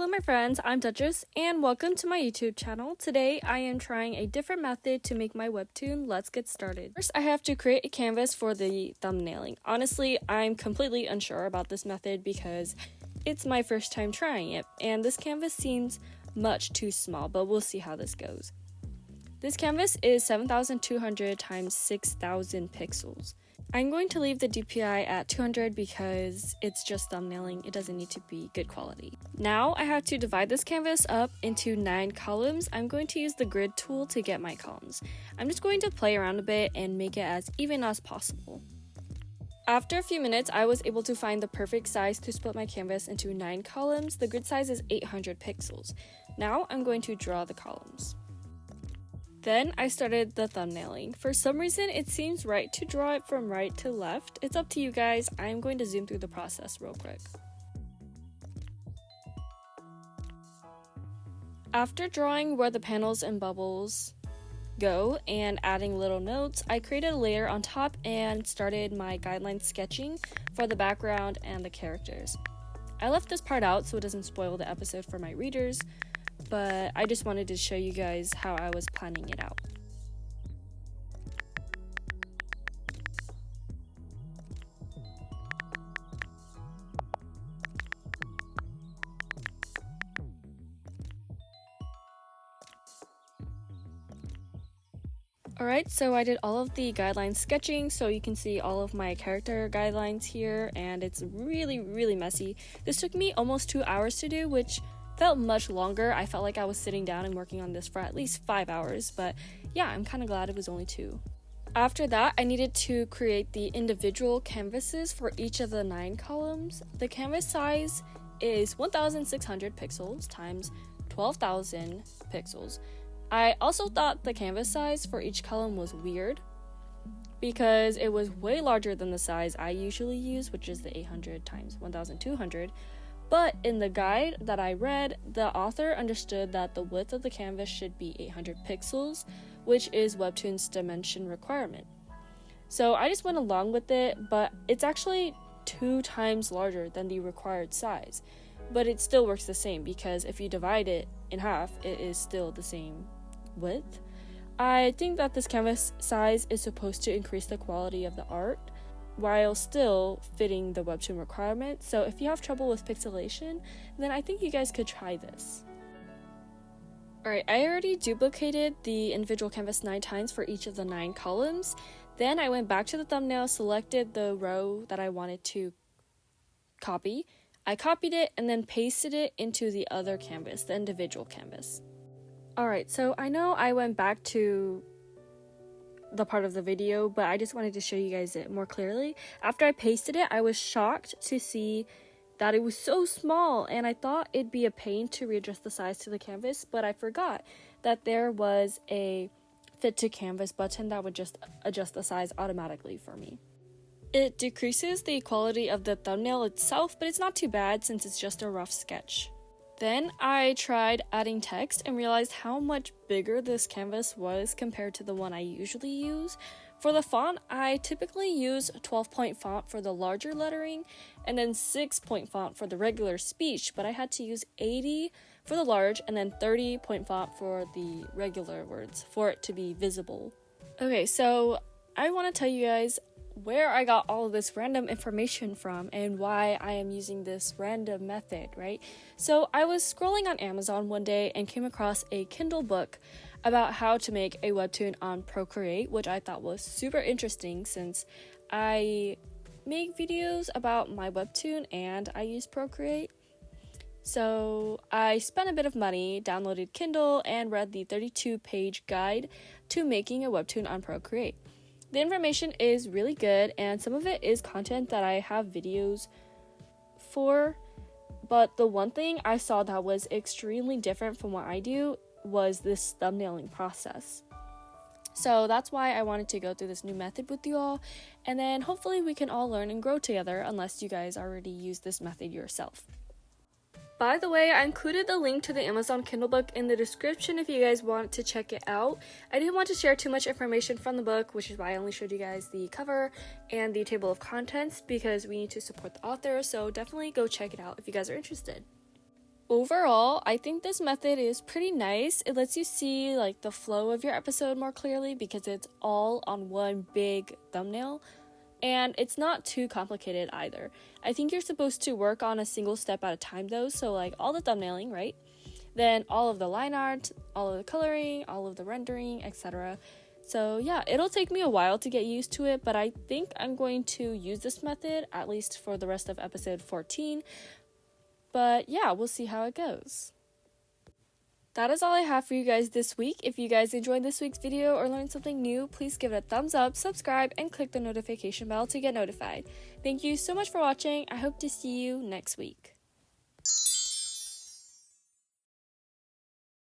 Hello my friends, I'm Duchess and welcome to my YouTube channel. Today I am trying a different method to make my webtoon. Let's get started. First I have to create a canvas for the thumbnailing. Honestly, I'm completely unsure about this method because it's my first time trying it and this canvas seems much too small, but we'll see how this goes. This canvas is 7,200 times 6,000 pixels. I'm going to leave the DPI at 200 because it's just thumbnailing. It doesn't need to be good quality. Now I have to divide this canvas up into 9 columns. I'm going to use the grid tool to get my columns. I'm just going to play around a bit and make it as even as possible. After a few minutes, I was able to find the perfect size to split my canvas into 9 columns. The grid size is 800 pixels. Now I'm going to draw the columns. Then I started the thumbnailing. For some reason, it seems right to draw it from right to left. It's up to you guys. I'm going to zoom through the process real quick. After drawing where the panels and bubbles go and adding little notes, I created a layer on top and started my guideline sketching for the background and the characters. I left this part out so it doesn't spoil the episode for my readers, but I just wanted to show you guys how I was planning it out. Alright, so I did all of the guideline sketching, so you can see all of my character guidelines here, and it's really messy. This took me almost 2 hours to do, which felt much longer. I felt like I was sitting down and working on this for at least 5 hours, but yeah, I'm kind of glad it was only 2. After that, I needed to create the individual canvases for each of the 9 columns. The canvas size is 1,600 pixels times 12,000 pixels. I also thought the canvas size for each column was weird because it was way larger than the size I usually use, which is the 800 times 1,200. But in the guide that I read, the author understood that the width of the canvas should be 800 pixels, which is Webtoon's dimension requirement. So I just went along with it, but it's actually 2 times larger than the required size. But it still works the same because if you divide it in half, it is still the same width. I think that this canvas size is supposed to increase the quality of the art while still fitting the Webtoon requirement. So if you have trouble with pixelation, then I think you guys could try this. Alright, I already duplicated the individual canvas 9 times for each of the 9 columns. Then I went back to the thumbnail, selected the row that I wanted to copy. I copied it and then pasted it into the other canvas, the individual canvas. Alright, so I know I went back to the part of the video, but I just wanted to show you guys it more clearly. After I pasted it, I was shocked to see that it was so small, and I thought it'd be a pain to readjust the size to the canvas, but I forgot that there was a fit to canvas button that would just adjust the size automatically for me. It decreases the quality of the thumbnail itself, but it's not too bad since it's just a rough sketch. Then I tried adding text and realized how much bigger this canvas was compared to the one I usually use. For the font, I typically use 12-point font for the larger lettering and then 6-point font for the regular speech, but I had to use 80 for the large and then 30-point font for the regular words for it to be visible. Okay, so I want to tell you guys where I got all of this random information from and why I am using this random method, right? So I was scrolling on Amazon one day and came across a Kindle book about how to make a webtoon on Procreate, which I thought was super interesting since I make videos about my webtoon and I use Procreate. So I spent a bit of money, downloaded Kindle, and read the 32-page guide to making a webtoon on Procreate. The information is really good, and some of it is content that I have videos for, but the one thing I saw that was extremely different from what I do was this thumbnailing process. So that's why I wanted to go through this new method with you all, and then hopefully we can all learn and grow together unless you guys already use this method yourself. By the way, I included the link to the Amazon Kindle book in the description if you guys want to check it out. I didn't want to share too much information from the book, which is why I only showed you guys the cover and the table of contents because we need to support the author, so definitely go check it out if you guys are interested. Overall, I think this method is pretty nice. It lets you see like the flow of your episode more clearly because it's all on one big thumbnail. And it's not too complicated either. I think you're supposed to work on a single step at a time though, so like all the thumbnailing, right? Then all of the line art, all of the coloring, all of the rendering, etc. So yeah, it'll take me a while to get used to it, but I think I'm going to use this method at least for the rest of episode 14. But yeah, we'll see how it goes. That is all I have for you guys this week. If you guys enjoyed this week's video or learned something new, please give it a thumbs up, subscribe, and click the notification bell to get notified. Thank you so much for watching. I hope to see you next week.